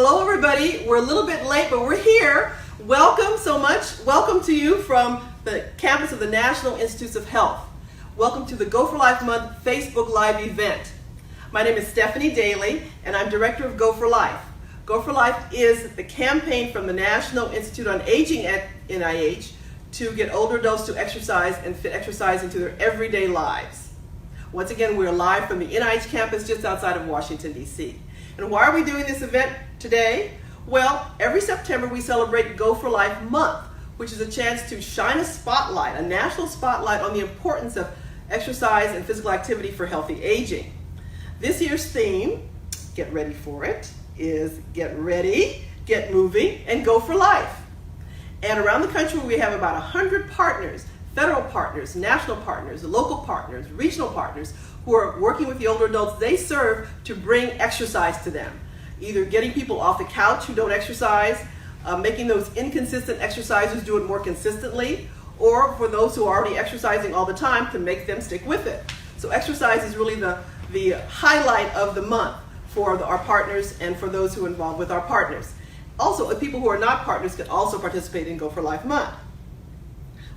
Hello everybody, we're a little bit late, but we're here. Welcome so much. Welcome to you from the campus of the National Institutes of Health. Welcome to the Go4Life Month Facebook Live event. My name is Stephanie Daly and I'm director of Go4Life. Go4Life is the campaign from the National Institute on Aging at NIH to get older adults to exercise and fit exercise into their everyday lives. Once again, we're live from the NIH campus just outside of Washington, D.C. And why are we doing this event today? Well, every September we celebrate Go4Life Month, which is a chance to shine a spotlight, a national spotlight on the importance of exercise and physical activity for healthy aging. This year's theme, get ready for it, is get ready, get moving, and go for life. And around the country we have about 100 partners, federal partners, national partners, local partners, regional partners, who are working with the older adults they serve to bring exercise to them. Either getting people off the couch who don't exercise, making those inconsistent exercisers do it more consistently, or for those who are already exercising all the time to make them stick with it. So exercise is really the highlight of the month for our partners and for those who are involved with our partners. Also, people who are not partners can also participate in Go4Life Month.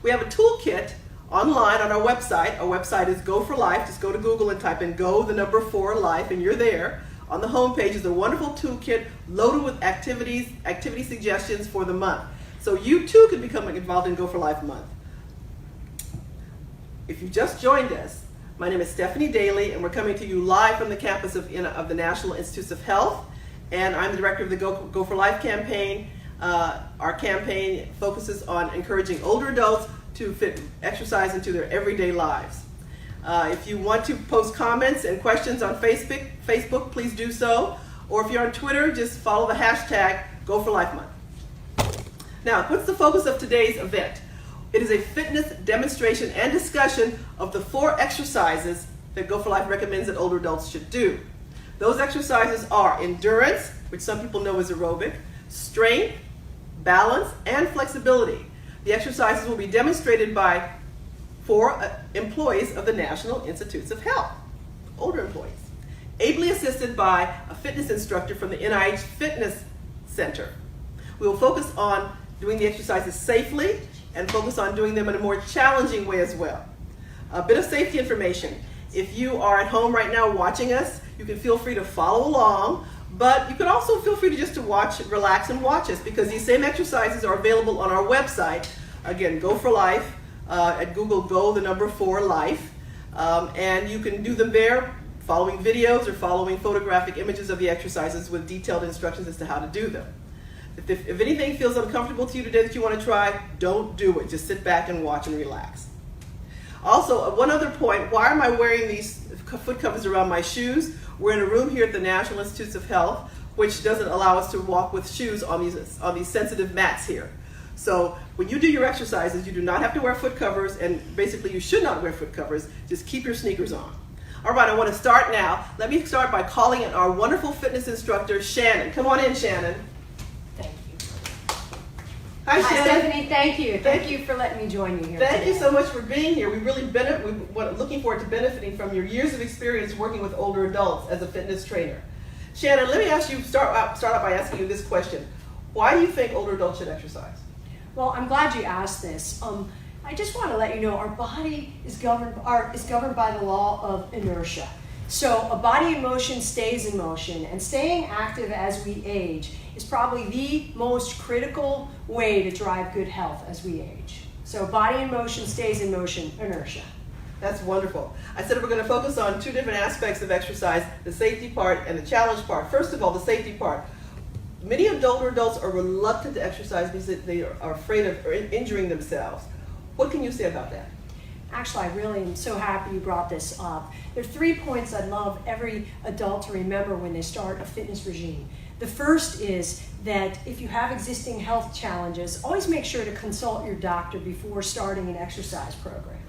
We have a toolkit online on our website. Our website is Go4Life. Just go to Google and type in Go4Life and you're there. On the home page is a wonderful toolkit loaded with activity suggestions for the month. So you too can become involved in Go4Life Month. If you just joined us, my name is Stephanie Daly and we're coming to you live from the campus of the National Institutes of Health, and I'm the director of the Go4Life campaign. Our campaign focuses on encouraging older adults to fit exercise into their everyday lives. If you want to post comments and questions on Facebook, please do so. Or if you're on Twitter, just follow the hashtag Go4Life Month. Now, what's the focus of today's event? It is a fitness demonstration and discussion of the 4 exercises that Go4Life recommends that older adults should do. Those exercises are endurance, which some people know as aerobic, strength, balance, and flexibility. The exercises will be demonstrated by 4 employees of the National Institutes of Health, older employees, ably assisted by a fitness instructor from the NIH Fitness Center. We will focus on doing the exercises safely and focus on doing them in a more challenging way as well. A bit of safety information. If you are at home right now watching us, you can feel free to follow along, but you can also feel free to just to watch, relax and watch us, because these same exercises are available on our website. Again, Go4Life, at Google Go4Life, and you can do them there following videos or following photographic images of the exercises with detailed instructions as to how to do them. If anything feels uncomfortable to you today that you want to try, don't do it. Just sit back and watch and relax. Also, one other point, why am I wearing these foot covers around my shoes? We're in a room here at the National Institutes of Health, which doesn't allow us to walk with shoes on these sensitive mats here. So when you do your exercises, you do not have to wear foot covers, and basically you should not wear foot covers. Just keep your sneakers on. All right, I want to start now. Let me start by calling in our wonderful fitness instructor, Shannon. Come on in, Shannon. Thank you. Hi, Shannon. Stephanie, thank you. Thank you for letting me join you here Thank today. you so much for being here. We're looking forward to benefiting from your years of experience working with older adults as a fitness trainer. Shannon, let me ask you, start out by asking you this question. Why do you think older adults should exercise? Well, I'm glad you asked this. I just want to let you know our body is governed by the law of inertia. So a body in motion stays in motion, and staying active as we age is probably the most critical way to drive good health as we age. So body in motion stays in motion, inertia. That's wonderful. I said we're going to focus on 2 different aspects of exercise, the safety part and the challenge part. First of all, the safety part. Many older adults are reluctant to exercise because they are afraid of injuring themselves. What can you say about that? Actually, I really am so happy you brought this up. There are 3 points I'd love every adult to remember when they start a fitness regime. The first is that if you have existing health challenges, always make sure to consult your doctor before starting an exercise program.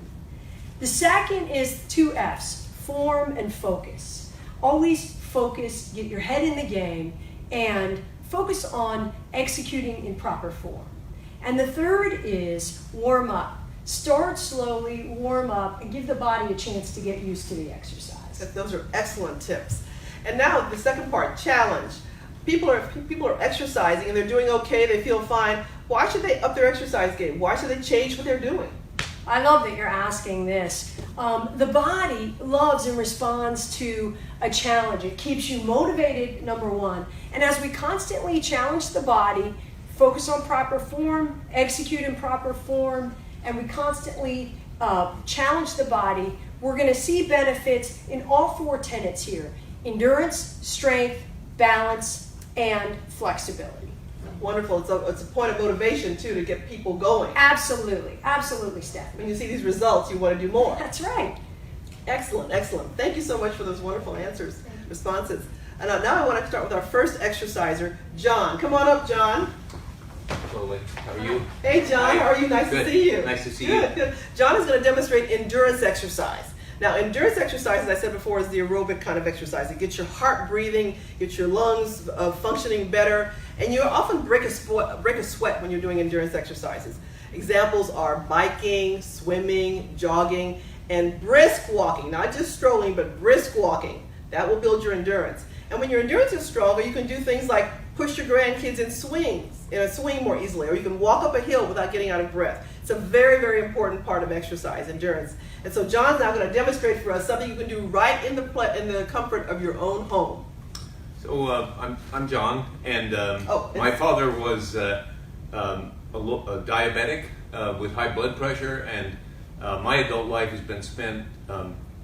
The second is 2 F's, form and focus. Always focus, get your head in the game, and focus on executing in proper form. And the third is warm up. Start slowly, warm up, and give the body a chance to get used to the exercise. Those are excellent tips. And now the second part, challenge. people are exercising and they're doing okay, they feel fine. Why should they up their exercise game? Why should they change what they're doing? I love that you're asking this. The body loves and responds to a challenge. It keeps you motivated, number one. And as we constantly challenge the body, focus on proper form, execute in proper form, and we constantly challenge the body, we're going to see benefits in all 4 tenets here: endurance, strength, balance, and flexibility. Wonderful. It's a point of motivation, too, to get people going. Absolutely. Absolutely, Stephanie. When you see these results, you want to do more. That's right. Excellent, excellent. Thank you so much for those wonderful answers, responses. And now I want to start with our first exerciser, John. Come on up, John. Hello, how are you? Hey, John. How are you? Nice Good. to see you. Nice to see Good, you. good. John is going to demonstrate endurance exercise. Now, endurance exercise, as I said before, is the aerobic kind of exercise. It gets your heart breathing, gets your lungs functioning better, and you often break a sweat when you're doing endurance exercises. Examples are biking, swimming, jogging, and brisk walking. Not just strolling, but brisk walking. That will build your endurance. And when your endurance is stronger, you can do things like push your grandkids in a swing more easily, or you can walk up a hill without getting out of breath. It's a very, very important part of exercise, endurance. And so John's now going to demonstrate for us something you can do right in the comfort of your own home. So I'm John, and my father was a diabetic with high blood pressure, and my adult life has been spent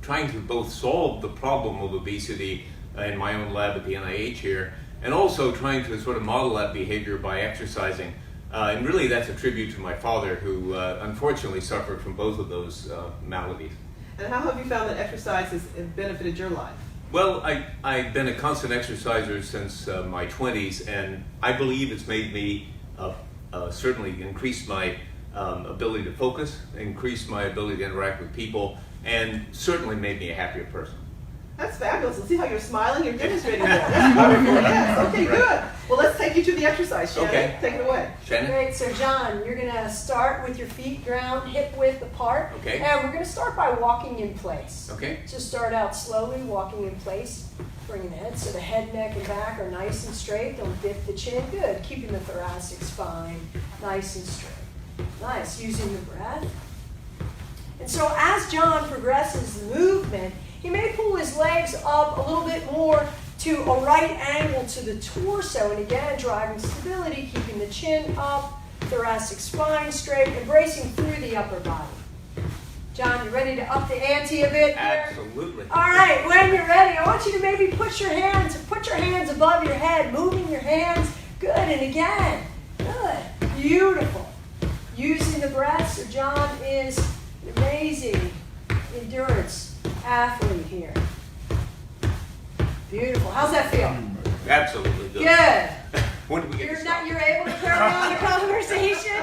trying to both solve the problem of obesity in my own lab at the NIH here, and also trying to sort of model that behavior by exercising. And really that's a tribute to my father, who unfortunately suffered from both of those maladies. And how have you found that exercise has benefited your life? Well, I've been a constant exerciser since my 20s, and I believe it's made me certainly increase my ability to focus, increase my ability to interact with people, and certainly made me a happier person. That's fabulous. And see how you're smiling? You're demonstrating that. That's wonderful. Yes. Okay, good. Well, let's take you to the exercise, Shannon. Okay. Take it away. Shannon? Great. So, John, you're going to start with your feet ground, hip width apart. Okay. And we're going to start by walking in place. Okay. Just start out slowly, walking in place, bringing the head so the head, neck, and back are nice and straight. Don't dip the chin. Good. Keeping the thoracic spine nice and straight. Nice. Using the breath. And so as John progresses the movement, he may pull his legs up a little bit more to a right angle to the torso, and again, driving stability, keeping the chin up, thoracic spine straight, embracing through the upper body. John, you ready to up the ante a bit here? Absolutely. All right, when you're ready, I want you to maybe put your hands above your head, moving your hands. Good, and again. Good. Beautiful. Using the breath, so John is an amazing endurance athlete here. Beautiful. How's that feel? Absolutely good. Good. When do we get to start? You're able to carry on the conversation?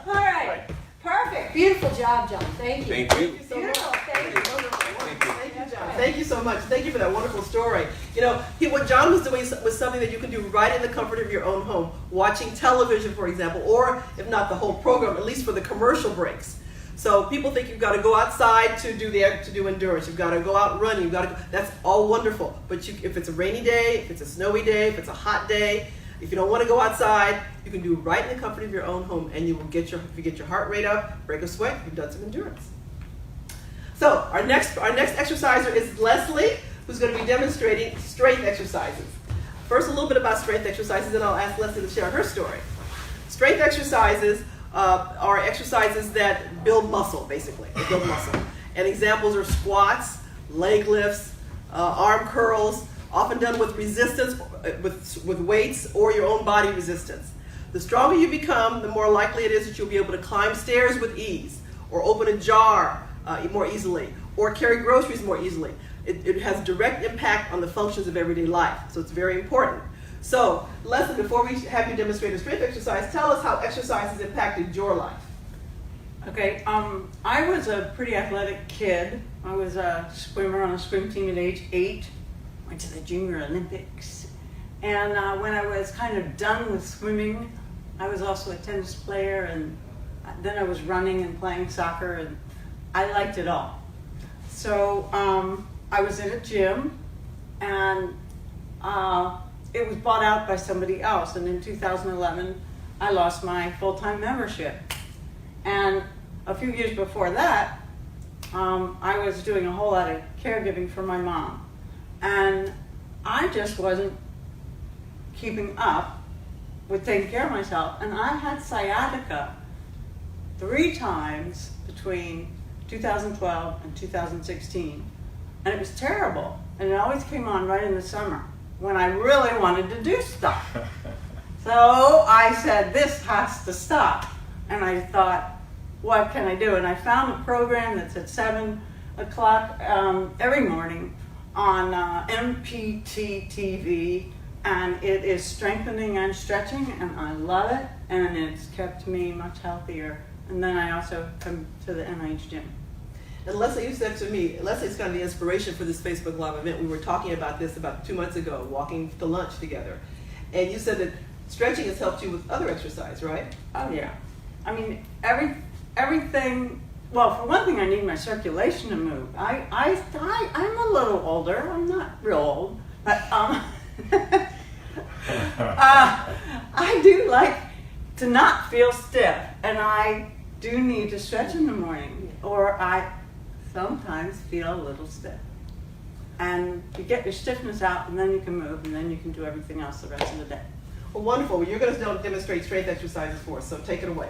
All right. Perfect. Beautiful job, John. Thank you. Thank you. Thank you so much. Beautiful. Thank you. Thank you. Thank you, John. Thank you so much. Thank you for that wonderful story. You know, what John was doing was something that you can do right in the comfort of your own home, watching television, for example, or if not the whole program, at least for the commercial breaks. So people think you've got to go outside to do endurance. You've got to go out running. That's all wonderful. But if it's a rainy day, if it's a snowy day, if it's a hot day, if you don't want to go outside, you can do it right in the comfort of your own home, and if you get your heart rate up, break a sweat, you've done some endurance. So our next exerciser is Leslie, who's going to be demonstrating strength exercises. First, a little bit about strength exercises, then I'll ask Leslie to share her story. Strength exercises are exercises that build muscle, basically. They build muscle. And examples are squats, leg lifts, arm curls, often done with resistance, with weights or your own body resistance. The stronger you become, the more likely it is that you'll be able to climb stairs with ease, or open a jar more easily, or carry groceries more easily. It has direct impact on the functions of everyday life, so it's very important. So, Leslie, before we have you demonstrate a strength exercise, tell us how exercise has impacted your life. Okay, I was a pretty athletic kid. I was a swimmer on a swim team at age 8, went to the Junior Olympics. And when I was kind of done with swimming, I was also a tennis player, and then I was running and playing soccer, and I liked it all. So I was in a gym, and it was bought out by somebody else, and in 2011 I lost my full-time membership. And a few years before that, I was doing a whole lot of caregiving for my mom, and I just wasn't keeping up with taking care of myself, and I had sciatica 3 times between 2012 and 2016, and it was terrible, and it always came on right in the summer when I really wanted to do stuff. So I said, this has to stop, and I thought, what can I do? And I found a program that's at 7 o'clock every morning on MPT TV, and it is strengthening and stretching, and I love it, and it's kept me much healthier. And then I also come to the NIH gym. And Leslie, you said to me, Leslie's kind of the inspiration for this Facebook Live event. We were talking about this about 2 months ago, walking to lunch together. And you said that stretching has helped you with other exercise, right? Oh yeah. I mean, everything, well, for one thing, I need my circulation to move. I'm a little older. I'm not real old, but I do like to not feel stiff, and I do need to stretch in the morning, or I sometimes feel a little stiff. And you get your stiffness out, and then you can move, and then you can do everything else the rest of the day. Well, wonderful. Well, you're going to demonstrate strength exercises for us, so take it away.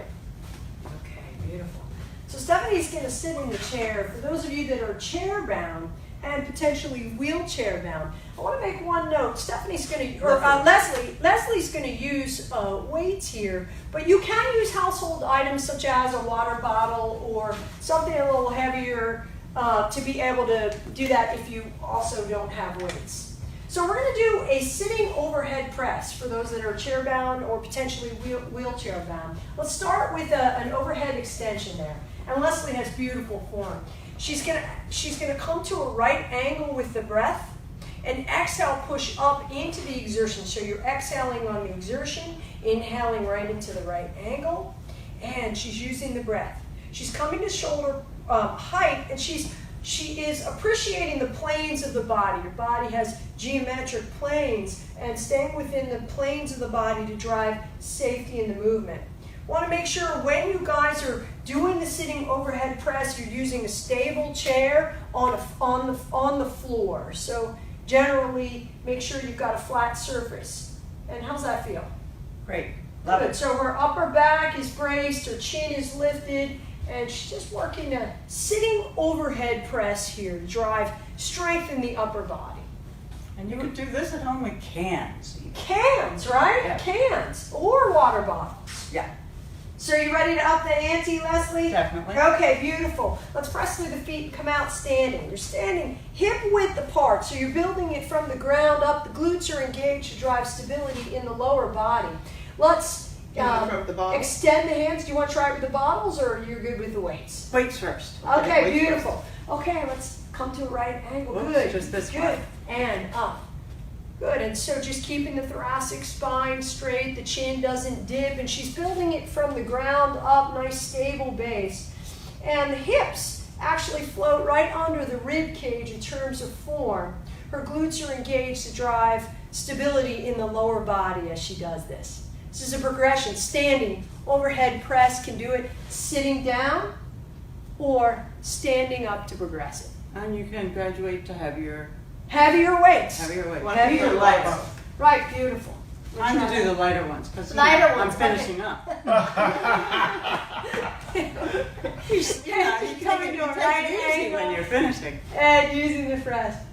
Okay, beautiful. So Stephanie's going to sit in the chair. For those of you that are chair-bound and potentially wheelchair-bound, I want to make one note. Stephanie's going to, or Leslie's going to use weights here, but you can use household items such as a water bottle or something a little heavier to be able to do that if you also don't have weights. So we're going to do a sitting overhead press for those that are chair-bound or potentially wheelchair-bound. Let's start with an overhead extension there. And Leslie has beautiful form. She's gonna come to a right angle with the breath, and exhale, push up into the exertion. So you're exhaling on the exertion, inhaling right into the right angle, and she's using the breath. She's coming to shoulder height, and she is appreciating the planes of the body. Your body has geometric planes, and staying within the planes of the body to drive safety in the movement. Want to make sure when you guys are doing the sitting overhead press, you're using a stable chair on the floor. So generally, make sure you've got a flat surface. And how's that feel? Great. Love Good. it. So her upper back is braced, her chin is lifted, and she's just working a sitting overhead press here to drive strength in the upper body. And you could do this at home with cans. Cans, right? Yeah. Cans or water bottles. Yeah. So are you ready to up the ante, Leslie? Definitely. Okay, beautiful. Let's press through the feet and come out standing. You're standing hip width apart, so you're building it from the ground up. The glutes are engaged to drive stability in the lower body. Let's extend the hands. Do you want to try it with the bottles, or you're good with the weights? Weights first. Okay, weights beautiful. Okay, let's come to a right angle. Oops, Good. just this Good. way. And up. Good, and so just keeping the thoracic spine straight, the chin doesn't dip, and she's building it from the ground up, nice stable base. And the hips actually float right under the rib cage in terms of form. Her glutes are engaged to drive stability in the lower body as she does this. This is a progression. Standing overhead press, can do it sitting down or standing up to progress it. And you can graduate to heavier weights. weights. Heavier lighter. weights. Right, beautiful. Time to do the lighter ones because Lighter I'm ones, finishing up. Yeah, you Come take into a it right easy when angle. you're finishing. And using the press.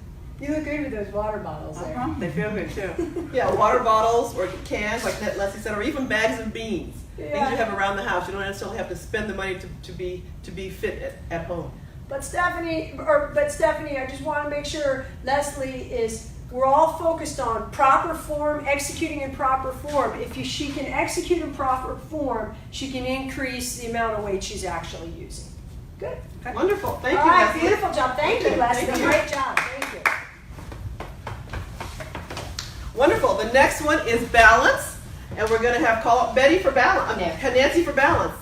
You look good with those water bottles there. They feel good too. Yeah, water bottles or cans, like Leslie said, or even bags of beans. Things you have around the house. You don't necessarily have to spend the money to be fit at home. But Stephanie, I just want to make sure we're all focused on proper form, executing in proper form. If she can execute in proper form, she can increase the amount of weight she's actually using. Good. Okay. Wonderful. Thank All you, right, Leslie. beautiful job. Thank you, Leslie. Thank you. Great job. Thank you. Wonderful. The next one is balance, and we're going to have call Betty for balance. Nancy for balance.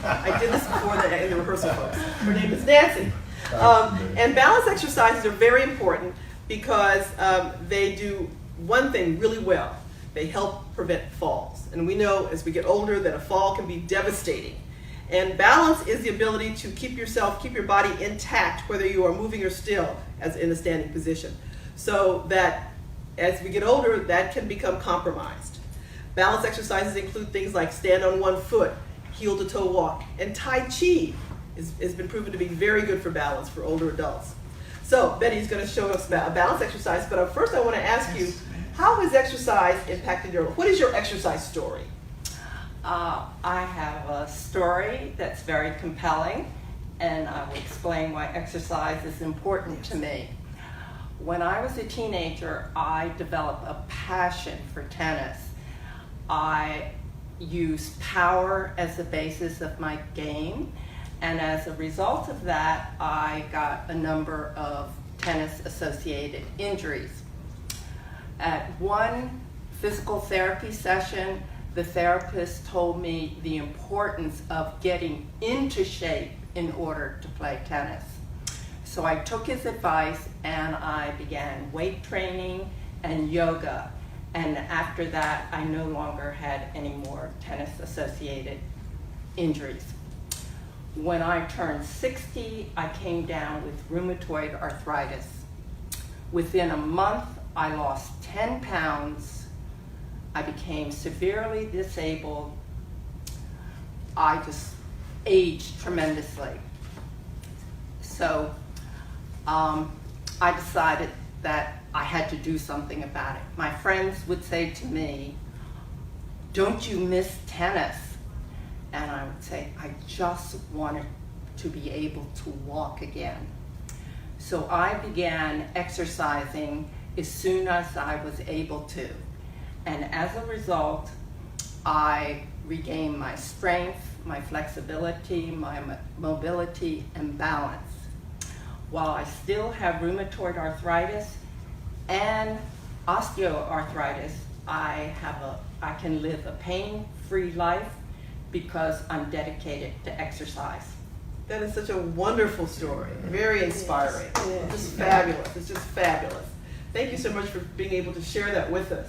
I did this before in the rehearsal, folks. Her name is Nancy. And balance exercises are very important because they do one thing really well. They help prevent falls. And we know as we get older that a fall can be devastating. And balance is the ability to keep your body intact, whether you are moving or still as in a standing position. So that as we get older, that can become compromised. Balance exercises include things like stand on one foot, heel to toe walk, and Tai Chi has been proven to be very good for balance for older adults. So Betty's going to show us a balance exercise, but first I want to ask you, how has exercise impacted your life? What is your exercise story? I have a story that's very compelling, and I will explain why exercise is important to me. When I was a teenager, I developed a passion for tennis. I used power as the basis of my game, and as a result of that, I got a number of tennis-associated injuries. At one physical therapy session, the therapist told me the importance of getting into shape in order to play tennis. So I took his advice and I began weight training and yoga. And after that, I no longer had any more tennis-associated injuries. When I turned 60, I came down with rheumatoid arthritis. Within a month, I lost 10 pounds. I became severely disabled. I just aged tremendously. So I decided that I had to do something about it. My friends would say to me, "Don't you miss tennis?" And I would say, "I just wanted to be able to walk again." So I began exercising as soon as I was able to. And as a result, I regained my strength, my flexibility, my mobility, and balance. While I still have rheumatoid arthritis and osteoarthritis, I can live a pain-free life because I'm dedicated to exercise. That is such a wonderful story, very inspiring. Just fabulous, it's just fabulous. Thank you so much for being able to share that with us.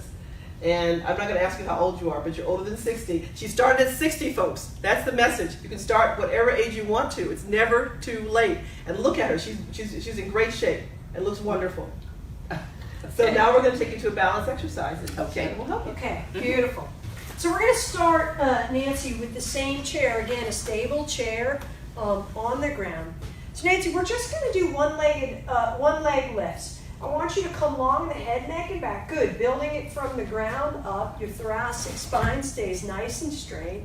And I'm not going to ask you how old you are, but you're older than 60. She started at 60, folks. That's the message. You can start whatever age you want to. It's never too late. And look at her. She's in great shape and looks wonderful. So now we're going to take you to a balance exercise. And Shannon will help you. Okay, beautiful. So we're going to start, Nancy, with the same chair. Again, a stable chair on the ground. So Nancy, we're just going to do one leg lifts. I want you to come along the head, neck, and back. Good. Building it from the ground up. Your thoracic spine stays nice and straight.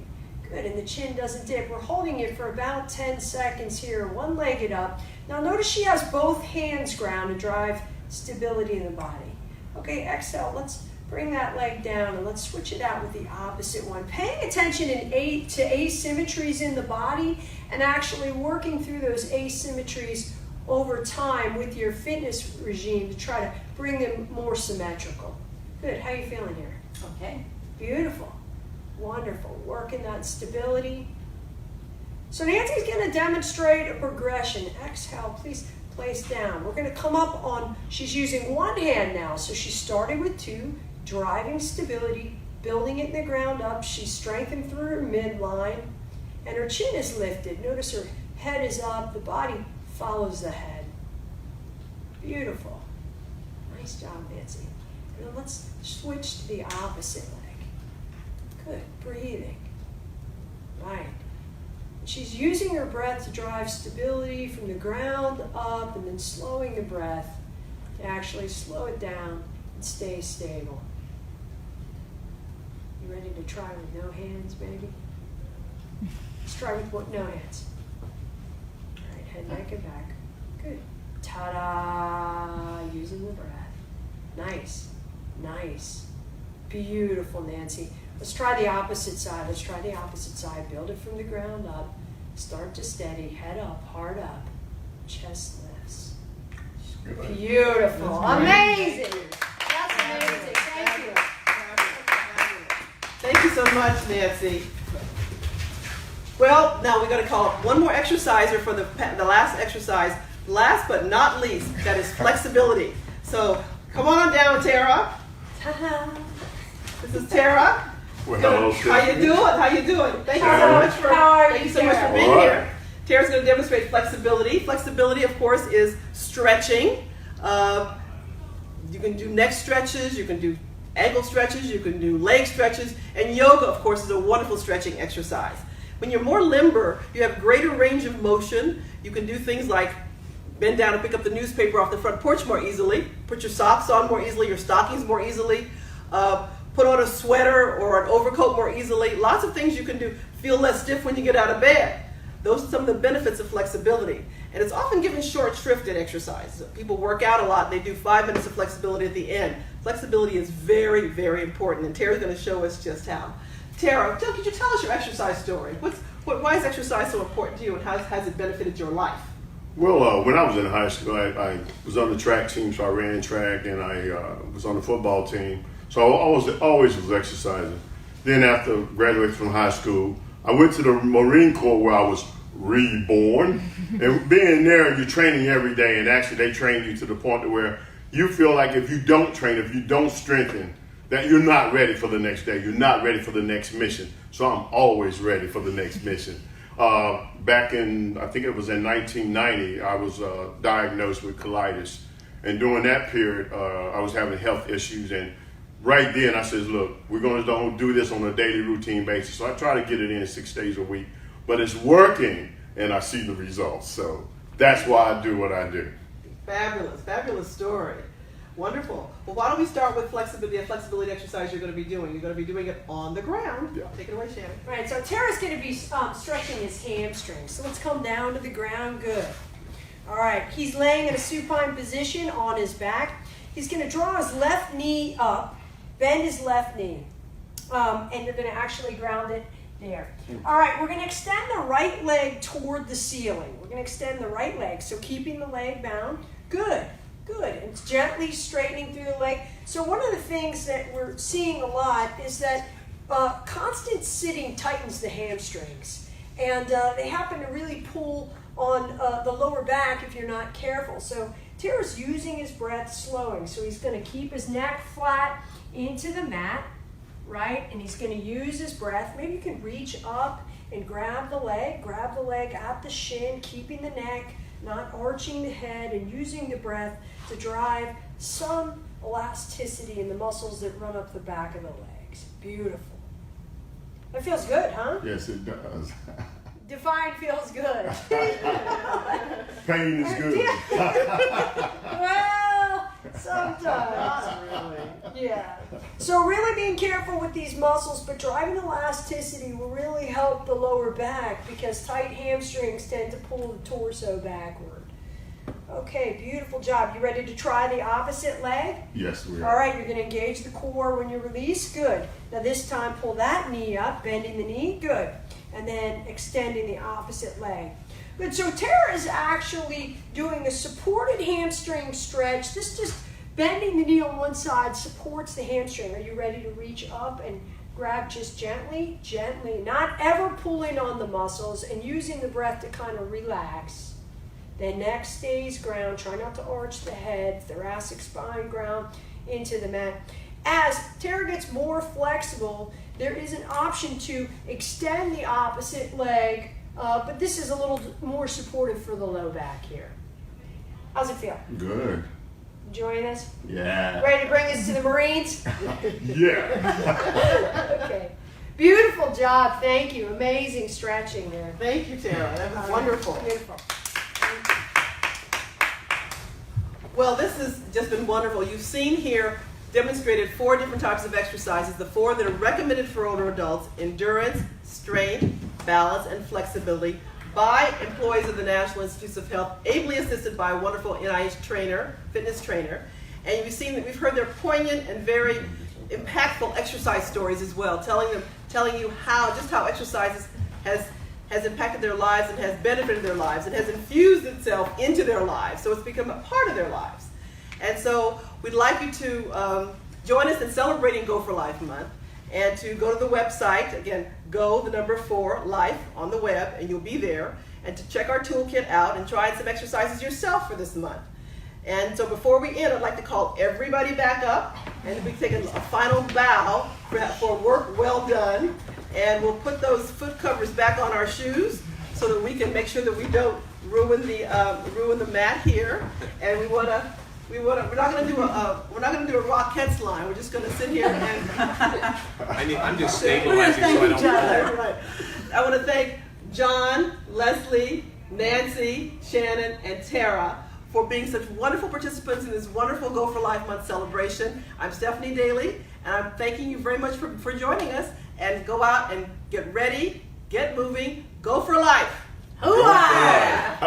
Good. And the chin doesn't dip. We're holding it for about 10 seconds here. One-legged up. Now notice she has both hands ground to drive stability in the body. Okay, exhale. Let's bring that leg down and let's switch it out with the opposite one. Paying attention to asymmetries in the body and actually working through those asymmetries over time with your fitness regime to try to bring them more symmetrical. Good. How are you feeling here? Okay. Beautiful. Wonderful. Working that stability. So Nancy's going to demonstrate a progression. Exhale, please place down. We're going to come up on, she's using one hand now, so she started with two, driving stability, building it in the ground up. She's strengthened through her midline, and her chin is lifted. Notice her head is up, the body follows the head. Beautiful. Nice job, Nancy. And then let's switch to the opposite leg. Good. Breathing. Right. She's using her breath to drive stability from the ground up and then slowing the breath to actually slow it down and stay stable. You ready to try with no hands, maybe? Let's try with no hands. All right, head, neck, and back. Good. Ta-da! Using the breath. Nice. Nice. Beautiful, Nancy. Let's try the opposite side. Let's try the opposite side. Build it from the ground up. Start to steady. Head up, heart up. Chest lifts. Beautiful. Amazing. That's amazing. Thank you. Thank you so much, Nancy. Well, now we're going to call up one more exerciser for the last exercise. Last but not least, that is flexibility. So come on down, Tara. This is Tara. Well, hello, How you doing? How you doing? Thank you so Shannon. much for How are thank you, you so much for Tara? being All right. here. Tara's going to demonstrate flexibility. Flexibility, of course, is stretching. You can do neck stretches, you can do ankle stretches, you can do leg stretches, and yoga, of course, is a wonderful stretching exercise. When you're more limber, you have greater range of motion. You can do things like bend down and pick up the newspaper off the front porch more easily, put your socks on more easily, your stockings more easily, put on a sweater or an overcoat more easily. Lots of things you can do. Feel less stiff when you get out of bed. Those are some of the benefits of flexibility. And it's often given short shrift in exercise. People work out a lot, they do 5 minutes of flexibility at the end. Flexibility is very, very important, and Tara's going to show us just how. Tara, could you tell us your exercise story? Why is exercise so important to you, and how has it benefited your life? Well, when I was in high school, I was on the track team, so I ran track, and I was on the football team. So I always was exercising. Then after graduating from high school, I went to the Marine Corps where I was reborn. And being there, you're training every day, and actually they train you to the point where you feel like if you don't train, if you don't strengthen, that you're not ready for the next day. You're not ready for the next mission. So I'm always ready for the next mission. Back in, I think it was in 1990, I was diagnosed with colitis. And during that period, I was having health issues. And right then I said, look, we're going to do this on a daily routine basis. So I try to get it in 6 days a week. But it's working, and I see the results. So that's why I do what I do. Fabulous, fabulous story. Wonderful. Well, why don't we start with flexibility, a flexibility exercise you're going to be doing. You're going to be doing it on the ground. Yeah. Take it away, Shannon. All right, so Tara's going to be stretching his hamstrings. So let's come down to the ground. Good. All right, he's laying in a supine position on his back. He's going to draw his left knee up, bend his left knee, and you're going to actually ground it there. All right, we're going to extend the right leg toward the ceiling. We're going to extend the right leg, so keeping the leg bound. Good. Good, and gently straightening through the leg. So one of the things that we're seeing a lot is that constant sitting tightens the hamstrings. And they happen to really pull on the lower back if you're not careful. So Tara's using his breath, slowing. So he's going to keep his neck flat into the mat, right? And he's going to use his breath. Maybe you can reach up and grab the leg at the shin, keeping the neck, not arching the head, and using the breath to drive some elasticity in the muscles that run up the back of the legs. Beautiful. That feels good, huh? Yes, it does. Define feels good. Pain is good. Well, sometimes. Not really. Yeah. So really being careful with these muscles, but driving elasticity will really help the lower back because tight hamstrings tend to pull the torso backward. Okay, beautiful job. You ready to try the opposite leg? Yes, we All are. right, you're going to engage the core when you release. Good. Now this time pull that knee up, bending the knee. Good. And then extending the opposite leg. Good. So Tara is actually doing a supported hamstring stretch. This just bending the knee on one side supports the hamstring. Are you ready to reach up and grab just gently? Gently. Not ever pulling on the muscles and using the breath to kind of relax. The neck stays ground. Try not to arch the head. Thoracic spine ground into the mat. As Tara gets more flexible, there is an option to extend the opposite leg, but this is a little more supportive for the low back here. How's it feel? Good. Enjoying this? Yeah. Ready to bring this to the Marines? Yeah. Okay. Beautiful job. Thank you. Amazing stretching there. Thank you, Tara. That was All right. wonderful. Beautiful. Well, this has just been wonderful. You've seen here demonstrated 4 different types of exercises, the 4 that are recommended for older adults: endurance, strength, balance, and flexibility, by employees of the National Institutes of Health, ably assisted by a wonderful NIH trainer, fitness trainer. And we've seen that we've heard their poignant and very impactful exercise stories as well, telling you how exercise has impacted their lives and has benefited their lives and has infused itself into their lives. So it's become a part of their lives. And so we'd like you to join us in celebrating Go4Life month and to go to the website, again, Go4Life on the web, and you'll be there, and to check our toolkit out and try some exercises yourself for this month. And so before we end, I'd like to call everybody back up and we take a final bow for work well done. And we'll put those foot covers back on our shoes so that we can make sure that we don't ruin the mat here. And we're not going to do a Rockettes line. We're just going to sit here and I'm just We're gonna stabilizing thank so I each don't. other. Right. I want to thank John, Leslie, Nancy, Shannon, and Tara for being such wonderful participants in this wonderful Go for Life Month celebration. I'm Stephanie Daly, and I'm thanking you very much for joining us. And go out and get ready, get moving, go for life. Hooah!